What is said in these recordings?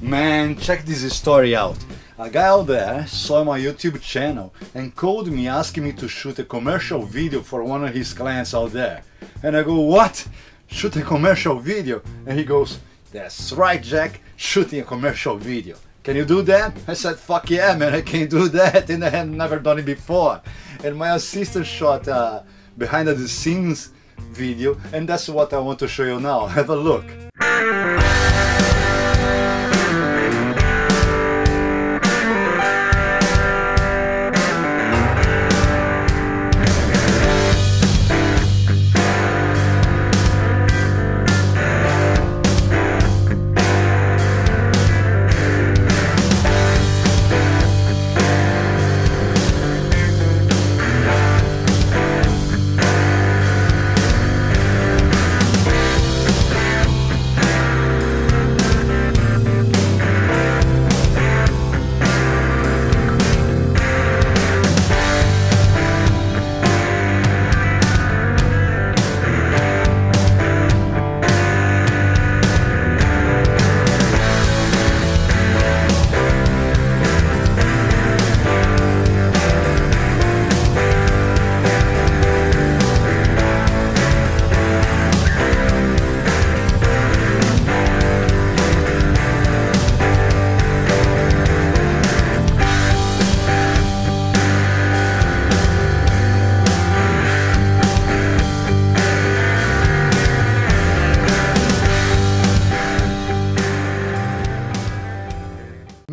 Man, check this story out. A guy out there saw my YouTube channel and called me asking me to shoot a commercial video for one of his clients out there. And I go, what? Shoot a commercial video? And he goes, that's right, Jack, shooting a commercial video. Can you do that? I said, fuck yeah, man, I can do that, and I have never done it before. And my assistant shot a behind the scenes video, and that's what I want to show you now. Have a look.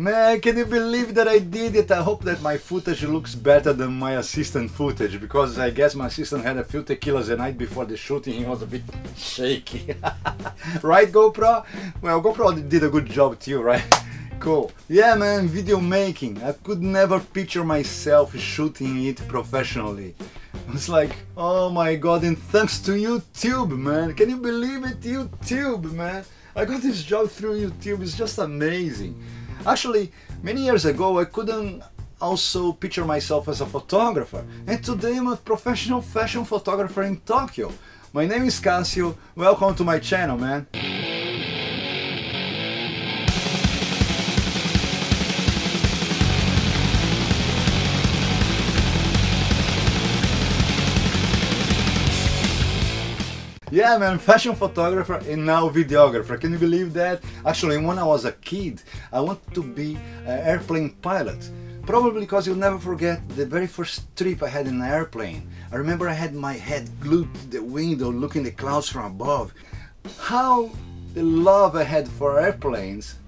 Man, can you believe that I did it? I hope that my footage looks better than my assistant footage, because I guess my assistant had a few tequilas the night before the shooting. He was a bit shaky. Right, GoPro? Well, GoPro did a good job too, right? Cool. Yeah, man, video making. I could never picture myself shooting it professionally. It's like, oh my god, and thanks to YouTube, man. Can you believe it? YouTube, man. I got this job through YouTube. It's just amazing. Actually, many years ago I couldn't also picture myself as a photographer, and today I'm a professional fashion photographer in Tokyo. My name is Cassio, welcome to my channel, man. Yeah, man, fashion photographer and now videographer. Can you believe that? Actually, when I was a kid, I wanted to be an airplane pilot. Probably because you'll never forget the very first trip I had in an airplane. I remember I had my head glued to the window looking at the clouds from above. How the love I had for airplanes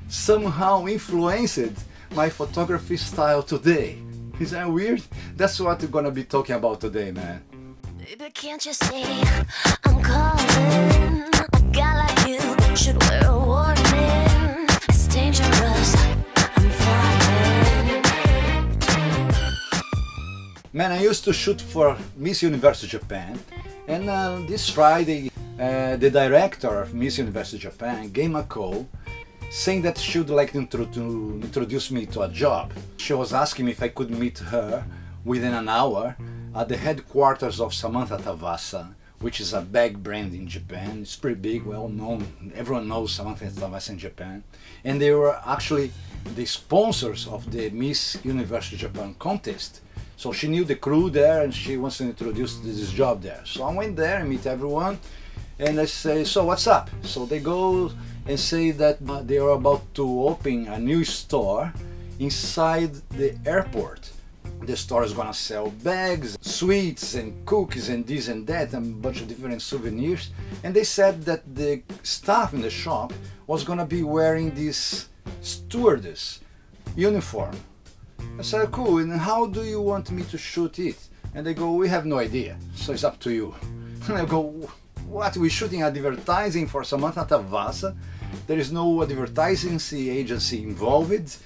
somehow influenced my photography style today. Is that weird? That's what we're gonna be talking about today, man. Baby, can't you see I'm calling? A guy like you should wear a warning. It's dangerous, I'm falling. Man, I used to shoot for Miss Universe Japan, and this Friday the director of Miss Universe Japan gave me a call saying that she would like to introduce me to a job. She was asking me if I could meet her within an hour at the headquarters of Samantha Tavasa, which is a bag brand in Japan. It's pretty big, well known. Everyone knows Samantha Tavasa in Japan. And they were actually the sponsors of the Miss Universe Japan contest. So she knew the crew there and she wants to introduce this job there. So I went there and meet everyone, and I say, so what's up? So they go and say that they are about to open a new store inside the airport. The store is gonna sell bags, sweets and cookies and this and that and a bunch of different souvenirs. And they said that the staff in the shop was gonna be wearing this stewardess uniform. I said, cool, and how do you want me to shoot it? And they go, we have no idea, so it's up to you. And I go, what, we're shooting advertising for Samantha Tavasa? There is no advertising agency involved.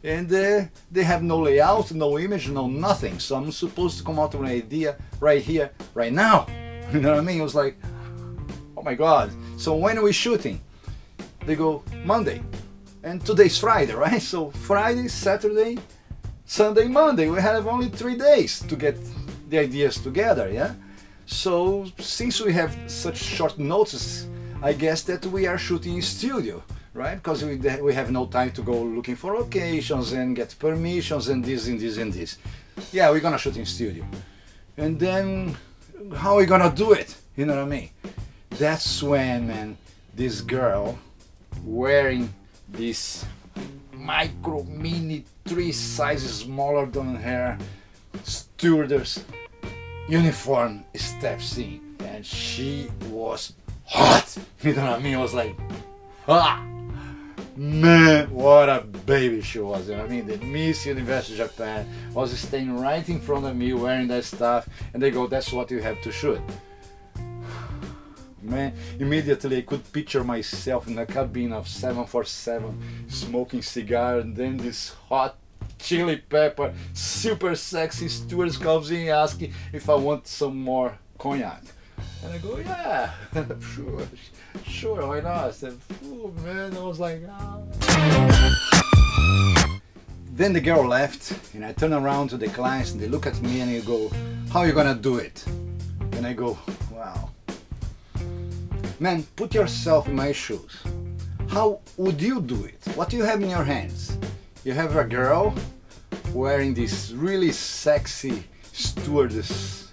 And they have no layout, no image, no nothing. So I'm supposed to come out with an idea right here, right now. You know what I mean? It was like, oh my god. So when are we shooting? They go, Monday. And today's Friday, right? So Friday, Saturday, Sunday, Monday. We have only 3 days to get the ideas together, yeah? So since we have such short notice, I guess that we are shooting in studio. right? Because we have no time to go looking for locations and get permissions and this and this and this. Yeah, we're gonna shoot in studio. And then, how are we gonna do it? You know what I mean? That's when, man, this girl wearing this micro mini 3 sizes smaller than her stewardess uniform steps in, and she was hot. You know what I mean? I was like, ah, man, what a baby she was. You know what I mean? The Miss Universe Japan was standing right in front of me wearing that stuff, and they go, that's what you have to shoot. Man, immediately I could picture myself in the cabin of 747 smoking cigar, and then this hot chili pepper, super sexy steward comes in asking if I want some more cognac. And I go, yeah, sure, why not? I said, oh man, I was like, ah. Then the girl left, and I turn around to the clients, and they look at me and they go, how are you gonna do it? And I go, wow. Man, put yourself in my shoes. How would you do it? What do you have in your hands? You have a girl wearing this really sexy stewardess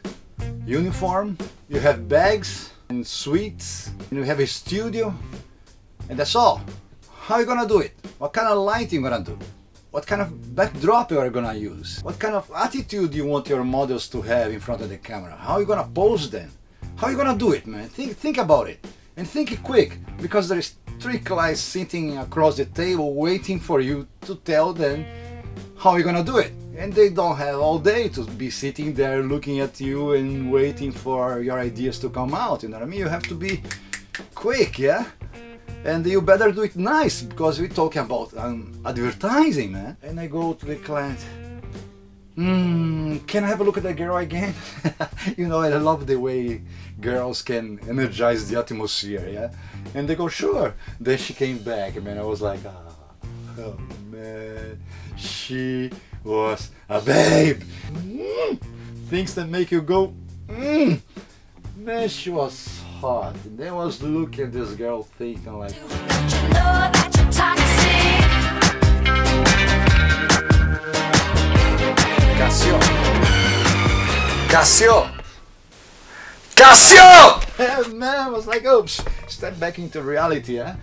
uniform. You have bags and sweets. And you have a studio. And that's all. How are you gonna do it? What kind of lighting you gonna do? What kind of backdrop you are gonna use? What kind of attitude you want your models to have in front of the camera? How are you gonna pose them? How are you gonna do it, man? Think about it. And think quick, because there is 3 guys sitting across the table waiting for you to tell them how you're gonna do it. And they don't have all day to be sitting there looking at you and waiting for your ideas to come out, you know what I mean? You have to be quick, yeah? And you better do it nice, because we're talking about advertising, man. And I go to the client, can I have a look at that girl again? You know, I love the way girls can energize the atmosphere, yeah? And they go, sure. Then she came back, man. I was like, oh man, she was a babe. Things that make you go, man, she was hot. And then I was looking at this girl thinking like, Don't you know that you're toxic? Casio! And man, I was like, oops, step back into reality, yeah?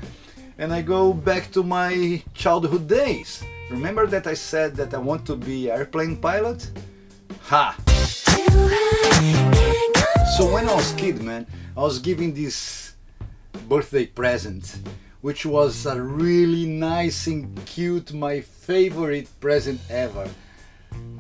And I go back to my childhood days. Remember that I said that I want to be airplane pilot? Ha! So when I was a kid, man, I was given this birthday present, which was a really nice and cute, my favorite present ever.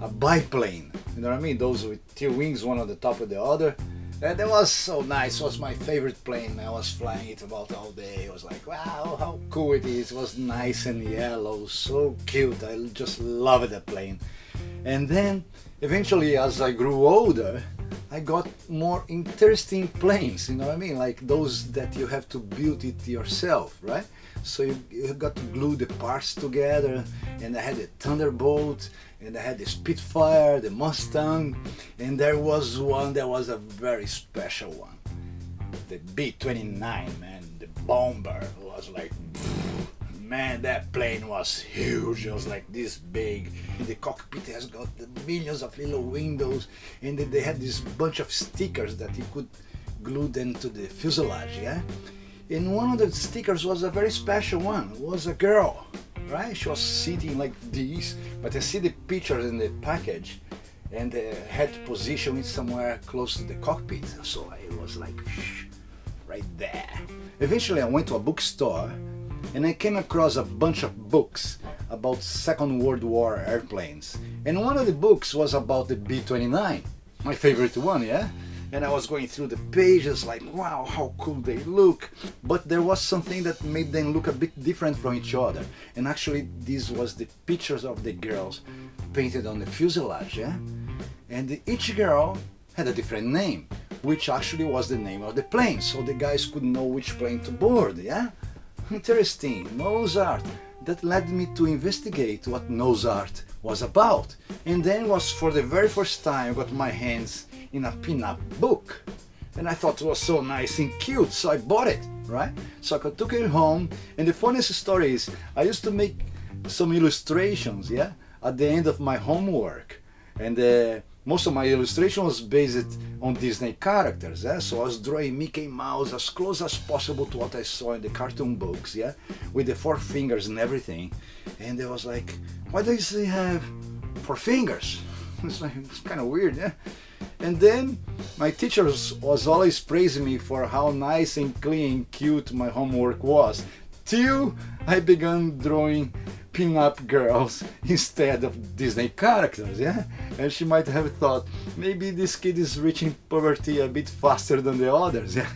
A biplane, you know what I mean? Those with 2 wings, one on the top of the other. And that was so nice. It was my favorite plane. I was flying it about all day. It was like, wow, how cool it is. It was nice and yellow, so cute. I just loved the plane. And then eventually, as I grew older, I got more interesting planes, you know what I mean? Like those that you have to build it yourself, right? So you got to glue the parts together, and I had the Thunderbolt, and I had the Spitfire, the Mustang, and there was one that was a very special one. The B-29, man, the bomber was like, man, that plane was huge. It was like this big. And the cockpit has got the millions of little windows, and they had this bunch of stickers that you could glue them to the fuselage, yeah? And one of the stickers was a very special one. It was a girl, right? She was sitting like this, but I see the pictures in the package, and I had to position it somewhere close to the cockpit. So I was like, right there. Eventually I went to a bookstore, and I came across a bunch of books about Second World War airplanes. And one of the books was about the B-29, my favorite one, yeah? And I was going through the pages like, wow, how cool they look. But there was something that made them look a bit different from each other. And actually, this was the pictures of the girls painted on the fuselage, yeah? And each girl had a different name, which actually was the name of the plane, so the guys could know which plane to board, yeah? Interesting, Mozart. That led me to investigate what Mozart was about. And then was for the very first time I got my hands in a pin-up book, and I thought it was so nice and cute, so I bought it, right? So I took it home, and the funniest story is I used to make some illustrations, yeah, at the end of my homework, and most of my illustration was based on Disney characters, yeah? So I was drawing Mickey Mouse as close as possible to what I saw in the cartoon books, yeah, with the 4 fingers and everything. And it was like, why does he have 4 fingers? It's kind of weird, yeah. And then my teacher was always praising me for how nice and clean and cute my homework was, till I began drawing pin-up girls instead of Disney characters, yeah? And she might have thought, maybe this kid is reaching puberty a bit faster than the others, yeah?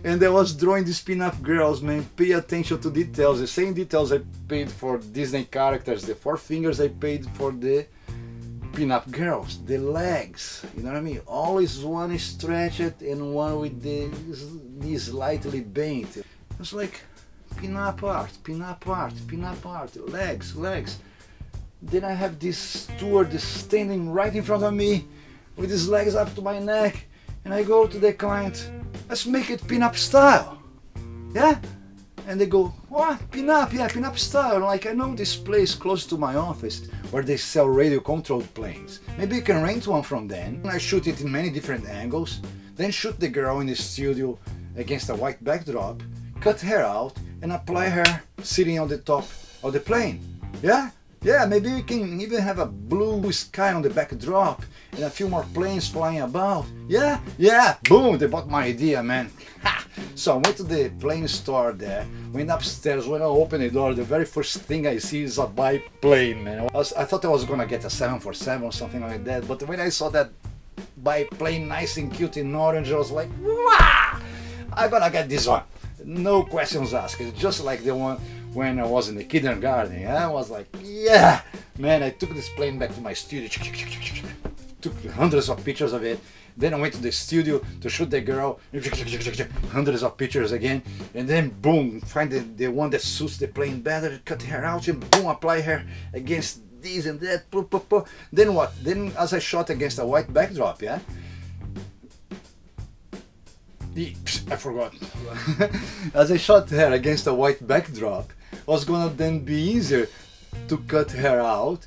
And I was drawing these pin-up girls, man, pay attention to details, the same details I paid for Disney characters, the 4 fingers I paid for the pin-up girls, the legs, you know what I mean? Always one stretched and one with the knees slightly bent. It was like, pin-up art, pin-up art, pin-up art, legs, legs. Then I have this steward standing right in front of me with his legs up to my neck, and I go to the client, let's make it pin-up style, yeah? And they go, what, pin-up? Yeah, pin-up style. I'm like, I know this place close to my office where they sell radio-controlled planes. Maybe you can rent one from them. I shoot it in many different angles, then shoot the girl in the studio against a white backdrop, cut her out, and apply her sitting on the top of the plane. Yeah? Yeah, maybe we can even have a blue sky on the backdrop and a few more planes flying about. Yeah? Yeah! Boom! They bought my idea, man. Ha! So I went to the plane store there, went upstairs. When I opened the door, the very first thing I see is a biplane, man. I thought I was gonna get a 747 or something like that, but when I saw that biplane nice and cute in orange, I was like, wow! I'm gonna get this one. No questions asked. It's just like the one when I was in the kindergarten. I was like, yeah, man. I took this plane back to my studio, took hundreds of pictures of it. Then I went to the studio to shoot the girl, hundreds of pictures again, and then boom, find the one that suits the plane better, cut her out, and boom, apply her against this and that. Then what? Then as I shot against a white backdrop, yeah. I forgot. As I shot her against a white backdrop, it was gonna then be easier to cut her out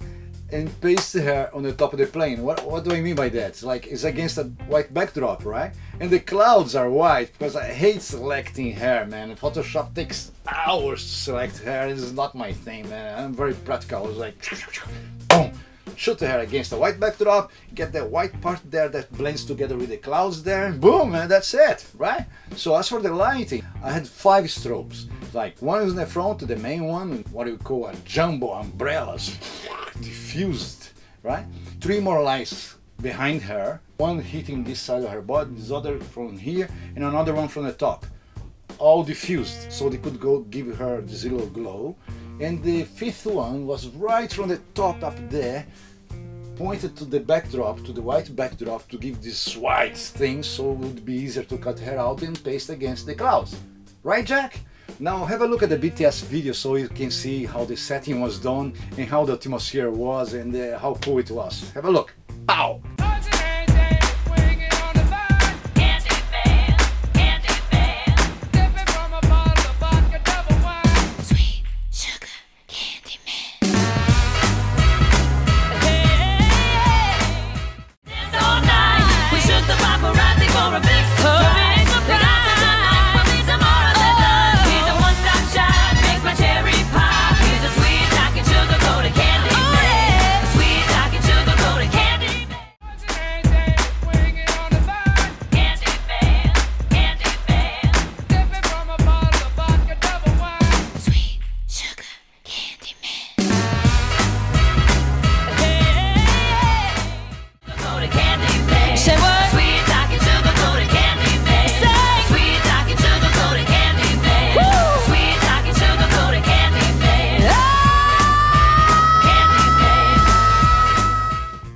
and paste her on the top of the plane. What do I mean by that? It's like it's against a white backdrop, right? And the clouds are white because I hate selecting hair, man. Photoshop takes hours to select hair. This is not my thing, man. I'm very practical. I was like, boom. Shoot her against a white backdrop, get the white part there that blends together with the clouds there, and boom, man, that's it, right? So as for the lighting, I had 5 strobes. Like one is in the front, the main one, what you call a jumbo umbrellas, diffused, right? 3 more lights behind her, one hitting this side of her body, this other from here, and another one from the top. All diffused, so they could go give her this little glow. And the 5th one was right from the top up there, pointed to the backdrop, to the white backdrop, to give this white thing so it would be easier to cut her out and paste against the clouds. Right, Jack? Now have a look at the BTS video so you can see how the setting was done and how the atmosphere was and how cool it was. Have a look. Pow!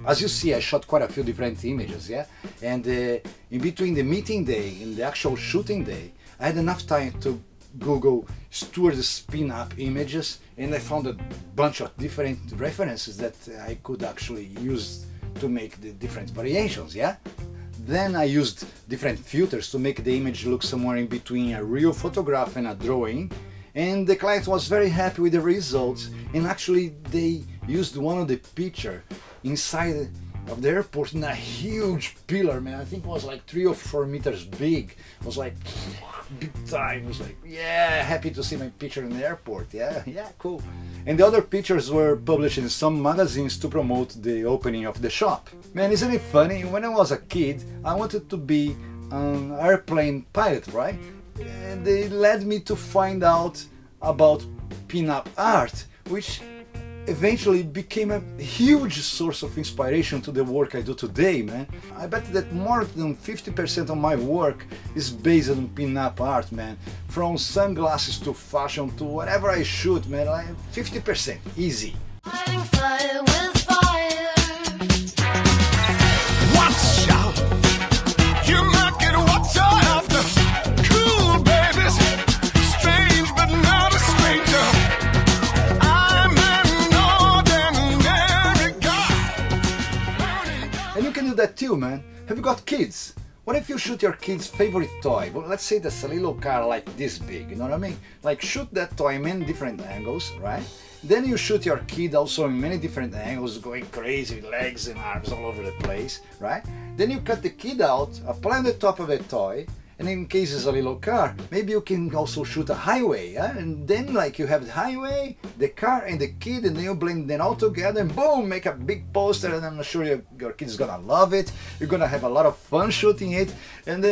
As you see, I shot quite a few different images, yeah? And in between the meeting day and the actual shooting day, I had enough time to Google Steward spin-up images, and I found a bunch of different references that I could actually use to make the different variations, yeah? Then I used different filters to make the image look somewhere in between a real photograph and a drawing, and the client was very happy with the results. And actually they used one of the picture inside of the airport in a huge pillar, man. I think it was like 3 or 4 meters big. It was like big time. It was like, yeah, happy to see my picture in the airport. Yeah, cool. And the other pictures were published in some magazines to promote the opening of the shop. Man, isn't it funny? When I was a kid, I wanted to be an airplane pilot, right? And they led me to find out about pin-up art, which eventually became a huge source of inspiration to the work I do today, man. I bet that more than 50% of my work is based on pin-up art, man. From sunglasses to fashion to whatever I shoot, man, like 50%, easy. Fighting fire with fire. Watch out! You might get what you're after. Cool babies, strange but not a stranger. I'm an ordinary guy. And you can do that too, man. Have you got kids? What if you shoot your kid's favorite toy? Well, let's say that's a little car like this big, you know what I mean? Like shoot that toy in many different angles, right? Then you shoot your kid also in many different angles, going crazy with legs and arms all over the place, right? Then you cut the kid out, apply on the top of the toy, and in case it's a little car, maybe you can also shoot a highway, yeah? And then like you have the highway, the car and the kid, and then you blend them all together and boom, make a big poster, and I'm sure your kid's gonna love it. You're gonna have a lot of fun shooting it, and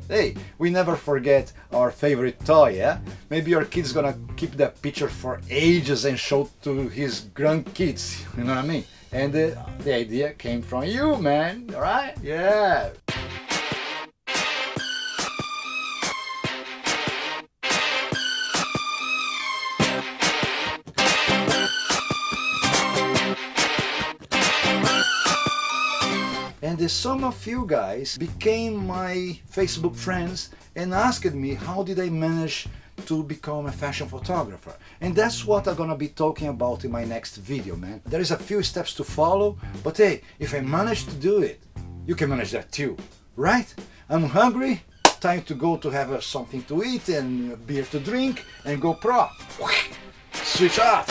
hey, we never forget our favorite toy, yeah? Maybe your kid's gonna keep that picture for ages and show to his grandkids, you know what I mean? And the idea came from you, man, alright? Yeah. And some of you guys became my Facebook friends and asked me how did I manage to become a fashion photographer. And that's what I'm gonna be talking about in my next video, man. There is a few steps to follow, but hey, if I manage to do it, you can manage that too, right? I'm hungry, time to go to have something to eat and beer to drink and go pro. Switch off!